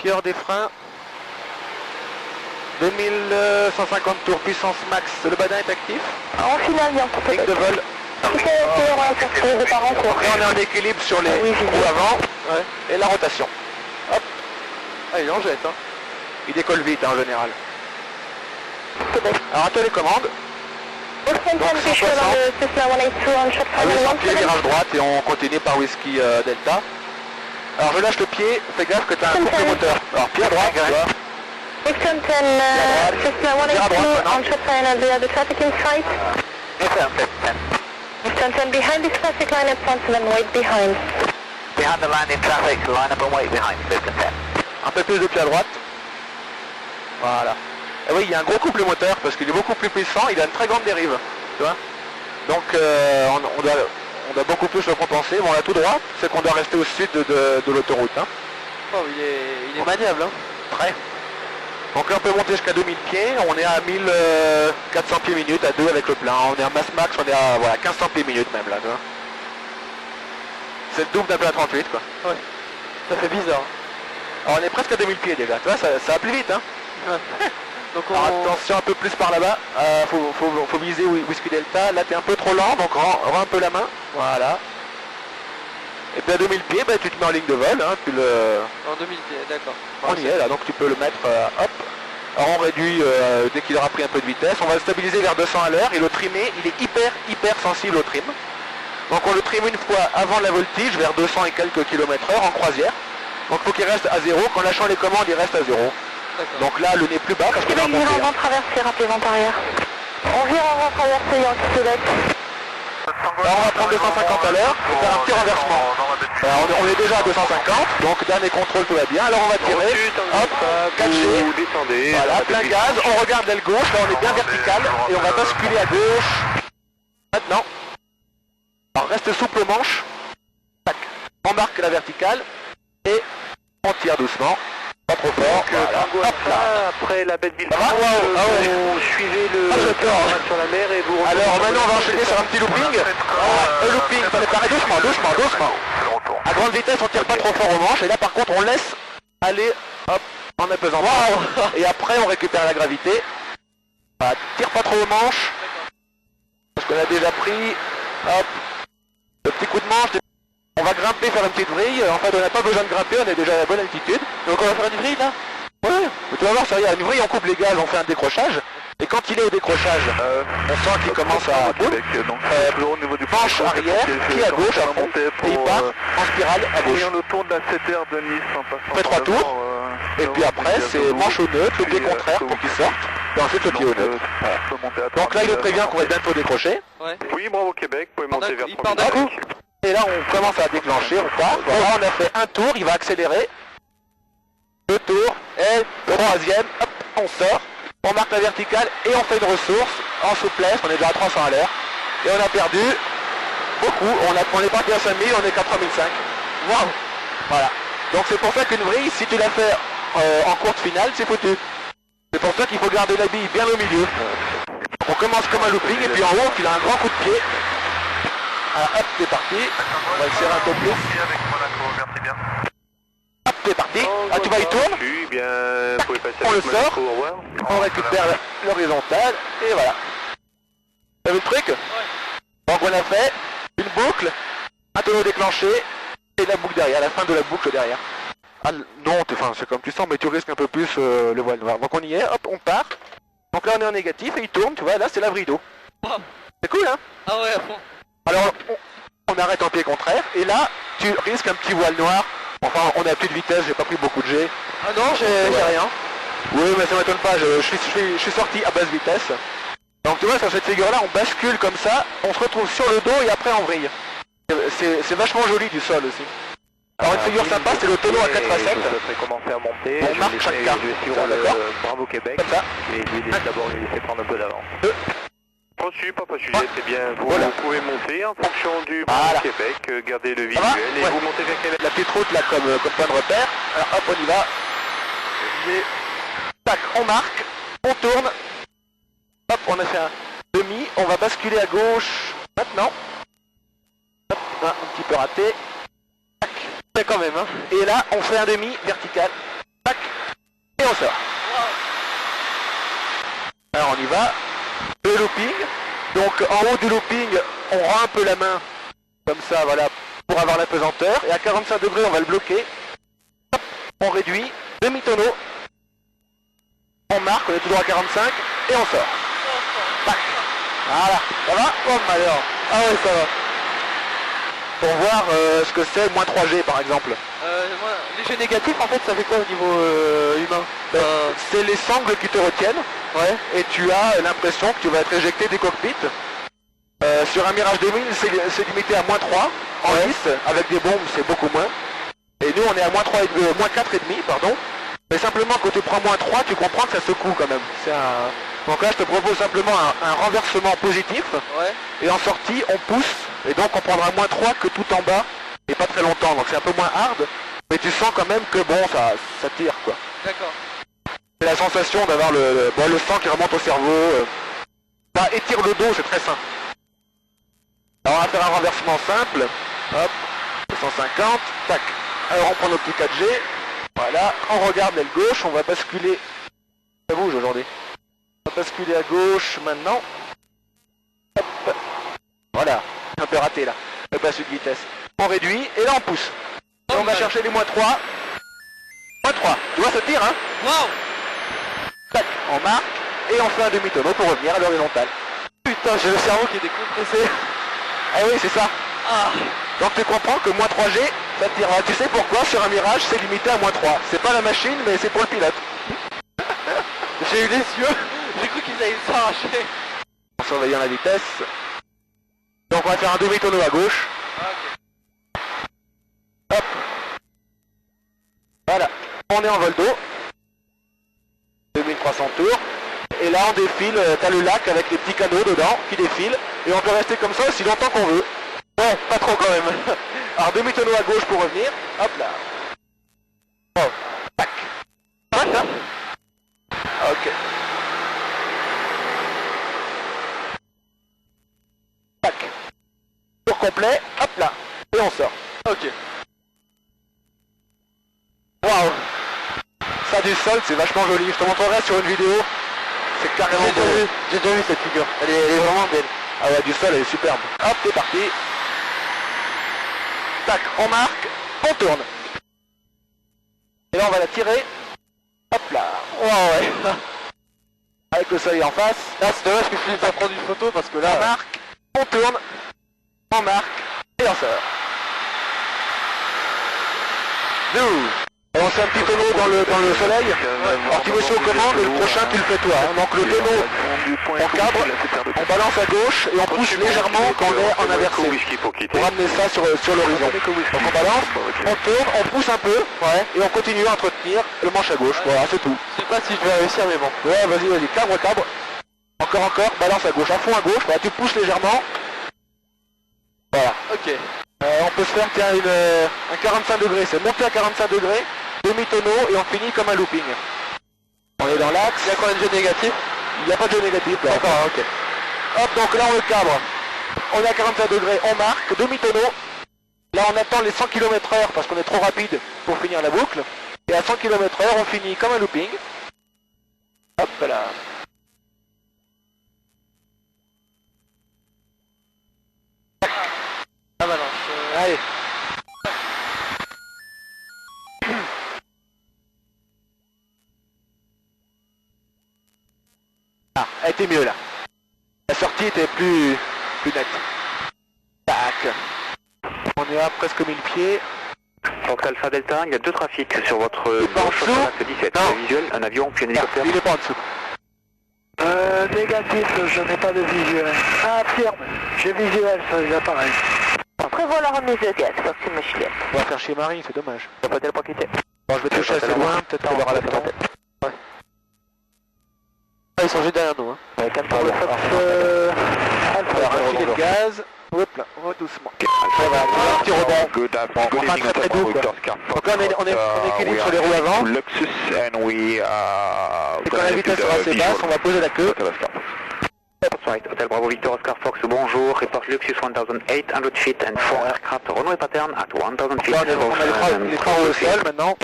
marqueur des freins. 2150 tours, puissance max. Le badin est actif. En finale, bien. Ligne de vol. Et on est en équilibre sur les roues avant. Ouais. Et la rotation. Hop. Ah, il en jette. Hein. Il décolle vite hein, en général. Alors à toi les commandes. Donc 160. À 800 pieds, virage droite et on continue par Whisky Delta. Alors je lâche le pied, fais gaffe que tu as un couple moteur. Alors pied à droite, tu vois. Houston 10, Cessna 182 on short line and the traffic in sight. Houston 10 behind this traffic line at front 7, wait behind. Behind the line in traffic, line up and wait behind, Houston 10. Un peu plus de pied à droite. Voilà. Et oui, il y a un gros couple moteur parce qu'il est beaucoup plus puissant, il a une très grande dérive. Tu vois. Donc on doit beaucoup plus le compenser. Bon, on a tout droit, c'est qu'on doit rester au sud de l'autoroute. Hein. Oh, il est maniable. Hein. Très. Donc là on peut monter jusqu'à 2000 pieds, on est à 1400 pieds minutes à 2 avec le plein. On est à masse max, on est à voilà, 1500 pieds minutes même là. C'est le double d'un plein 38 quoi. Ouais. Ça fait bizarre. Alors on est presque à 2000 pieds déjà, tu vois, ça va plus vite hein. Ouais. Donc alors, attention un peu plus par là-bas, faut viser Whisky Delta, là t'es un peu trop lent, donc rends un peu la main, voilà. Et puis à 2000 pieds, bah, tu te mets en ligne de vol, hein, tu le... En 2000 pieds, d'accord. On y est là, donc tu peux le mettre, hop. Alors on réduit dès qu'il aura pris un peu de vitesse, on va le stabiliser vers 200 à l'heure et le trimer, il est hyper sensible au trim. Donc on le trime une fois avant la voltige, vers 200 et quelques km/h en croisière. Donc il faut qu'il reste à 0, qu'en lâchant les commandes, il reste à 0. Donc là, le nez plus bas parce qu'on est en montée. On vient en traverser, rappelez vent arrière. On vient en traverser, Yankee Québec. Alors on va prendre 250 à l'heure et faire un petit renversement. Alors, on est déjà à 250, donc dernier contrôle, tout va bien. Alors on va tirer, hop, 4G, voilà, plein gaz, on regarde l'aile gauche, là on est bien vertical et on va basculer à gauche. Maintenant, alors reste souple au manche, tac, on marque la verticale et on tire doucement. Pas trop fort, voilà. Hop là. Après la belle ville, vous suivez le sur la mer et vous... Alors maintenant on va enchaîner sur un petit looping. Le looping, ça paraît doucement. À grande vitesse on tire pas trop fort au manche et là par contre on laisse aller, hop, en apesanteur. Et après on récupère la gravité. Voilà, tire pas trop au manche. Parce qu'on a déjà pris, hop, le petit coup de manche. On va grimper, faire une petite vrille. En fait on n'a pas besoin de grimper, on est déjà à la bonne altitude. Donc on va faire une vrille là? Ouais, mais tu vas voir, ça y est, une vrille, on coupe les gaz, on fait un décrochage. Et quand il est au décrochage, on sent qu'il commence à au niveau du penche arrière, pied à gauche, à fond, et il part en spirale à gauche. le tour de la CTR de Nice en passant. On fait 3 tours, et puis après c'est manche au neutre, le pied contraire pour qu'il sorte, et ensuite le pied au neutre. Donc là il nous prévient qu'on va bientôt décrocher. Ouais. Oui, bravo Québec, vous pouvez monter vers Il part d'un coup. Et là on commence à déclencher, on part. Voilà, on a fait un tour, il va accélérer. 2 tours, et troisième, hop, on sort. On marque la verticale et on fait une ressource en souplesse, on est déjà à 300 à l'heure. Et on a perdu beaucoup, on est parti à 5000, on est qu'à 3005. Waouh. Voilà. Donc c'est pour ça qu'une vrille, si tu la fais en courte finale, c'est foutu. C'est pour ça qu'il faut garder la bille bien au milieu. On commence comme un looping et puis en haut, il a un grand coup de pied. Alors hop, c'est parti. On va le serrer un peu plus. Merci bien. Hop, c'est parti. Ah, tu vois, il tourne. On le sort. On récupère l'horizontale. Et voilà. T'as vu le truc? Donc on a fait une boucle, un tonneau déclenché et la boucle derrière, la fin de la boucle derrière. Ah non, enfin c'est comme tu sens, mais tu risques un peu plus le voile noir. Donc on y est, hop, on part. Donc là on est en négatif et il tourne, tu vois, là c'est la vrille d'eau. C'est cool hein? Ah ouais, à fond. Alors on arrête en pied contraire et là tu risques un petit voile noir. Enfin on est à plus de vitesse, j'ai pas pris beaucoup de G. Ah non, j'ai rien. Oui mais ça m'étonne pas, je suis sorti à basse vitesse. Donc tu vois sur cette figure là on bascule comme ça, on se retrouve sur le dos et après en vrille. C'est vachement joli du sol aussi. Alors une figure sympa c'est le tonneau à 4 facettes. Commencer à monter. On marque chaque carte. D'accord. Bravo Québec. Comme ça. Et d'abord lui laisser prendre un peu d'avance. Pas sujet, c'est bien. Vous pouvez monter en fonction du Québec, garder le visuel et vous montez vers Québec. La petite route là comme point de repère. Alors hop on y va. Et tac, on marque, on tourne. Hop, on a fait un demi, on va basculer à gauche maintenant. Hop, un petit peu raté. Tac, C'est quand même hein. et là on fait un demi vertical. Tac, et on sort. Alors on y va. Le looping. Donc en haut du looping, on rend un peu la main, comme ça, voilà, pour avoir la pesanteur. Et à 45 degrés, on va le bloquer. Hop, on réduit, demi-tonneau. On marque, on est toujours à 45 et on sort. Tac. Voilà, ça va? Oh malheur. Ah ouais, ça va. Pour voir ce que c'est moins 3G par exemple. Moi, les jets négatifs, en fait, ça fait quoi au niveau humain? C'est les sangles qui te retiennent. Ouais. Et tu as l'impression que tu vas être éjecté du cockpit. Sur un Mirage 2000, c'est limité à moins 3 en lice. Avec des bombes, c'est beaucoup moins. Et nous, on est à moins 4,5, pardon. Mais simplement, quand tu prends moins 3, tu comprends que ça secoue quand même. Donc là, je te propose simplement un renversement positif. Ouais. Et en sortie, on pousse. Et donc, on prendra moins 3 que tout en bas. Et pas très longtemps. Donc, c'est un peu moins hard. Mais tu sens quand même que bon, ça tire quoi. D'accord. C'est la sensation d'avoir le sang qui remonte au cerveau. Ça étire le dos, c'est très simple. Alors, on va faire un renversement simple. Hop, 250. Tac. Alors, on prend nos petits 4G. Voilà, on regarde l'aile gauche, on va basculer. Ça bouge aujourd'hui. On va basculer à gauche maintenant. Hop. Voilà, un peu raté là. On passe de vitesse. On réduit et là on pousse. Et on va chercher les moins 3. Moins 3. Tu vois, ça tire hein. Wow. Tac, on marque et on fait un demi-tonneau pour revenir à l'horizontale. Putain, j'ai le cerveau qui est décompressé. Ah oui, c'est ça. Ah. Donc tu comprends que moins 3G, ça tire. Tu sais pourquoi sur un Mirage c'est limité à moins 3. C'est pas la machine mais c'est pour le pilote. J'ai eu les yeux, j'ai cru qu'ils allaient s'arracher. En surveillant la vitesse. Donc on va faire un demi-tonneau à gauche. Ah, ok. Hop. Voilà. On est en vol d'eau. 2300 tours. Et là on défile, t'as le lac avec les petits canaux dedans qui défilent. Et on peut rester comme ça aussi longtemps qu'on veut. Bon, pas trop quand même. Alors demi-tonneau à gauche pour revenir. Hop là. Oh. Tac. Tac, hein. Ok. Tac. Tour complet. Hop là. Et on sort. Ok. Waouh. Ça du sol, c'est vachement joli. Je te montrerai sur une vidéo. C'est carrément beau. J'ai déjà vu cette figure. Elle est vraiment belle. Ah ouais, du sol, elle est superbe. Hop, c'est parti. Tac, on marque, on tourne. Et là, on va la tirer. Hop là. Oh ouais. Avec le soleil en face. Là, c'est dommage que je puisse pas prendre une photo parce que là... On marque, on tourne, on marque, et on sort. Nous. On fait un petit tonneau dans le soleil. Alors tu me suis aux commandes, le prochain tu le fais toi. Hein. Donc le tonneau, on cadre, on balance à gauche et on pousse légèrement quand on est en inversé. Pour ramener ça sur l'horizon. Donc on balance, on tourne, on pousse un peu, et on continue à entretenir le manche à gauche. Voilà, c'est tout. Je sais pas si je vais réussir mais bon. Ouais, vas-y, cabre. Encore, balance à gauche, à fond à gauche, voilà, tu pousses légèrement. Voilà. Ok. On peut se faire tiens, un 45 degrés, c'est monter à 45 degrés. Demi-tonneau et on finit comme un looping. On est dans l'axe. Il y a combien de jeux négatifs? Il n'y a pas de jeu négatif là. D'accord, ok. Hop, donc là on le cadre. On est à 45 degrés, on marque, demi-tonneau. Là on attend les 100 km/h parce qu'on est trop rapide pour finir la boucle. Et à 100 km/h on finit comme un looping. Hop là. Avalanche. Allez. Ah, elle était mieux là. La sortie était plus nette. Tac. On est à presque 1000 pieds. Donc Alpha Delta, il y a deux trafics sur votre pas en gauche, dessous. sur l'axe 17. Non. Visuel, un avion puis un hélicoptère. Il est pas en dessous. Négatif, je n'ai pas de visuel. Ah, Pierre, j'ai visuel sur les appareils. Prévoit la remise de gaz, merci monsieur. On va faire chez Marie, c'est dommage. Ça peut-être pas quitter. Bon, je vais toucher assez loin, peut-être qu'on verra la temps. Ah, ils sont juste derrière nous. Hein. Pour le Fox Alpha, filet de gaz. Hop là, on va doucement. Ça va, un petit rebond. Good On va pas très doux quoi. Donc là on est équilibre sur les roues avant. Luxus and we Et quand la vitesse sera assez basse, on va poser la queue. Right, Hotel Bravo Victor Oscar Fox, bonjour, report Luxus 1800 feet and 4 aircraft runway pattern at 1000 feet. Là on a les trois au sol maintenant.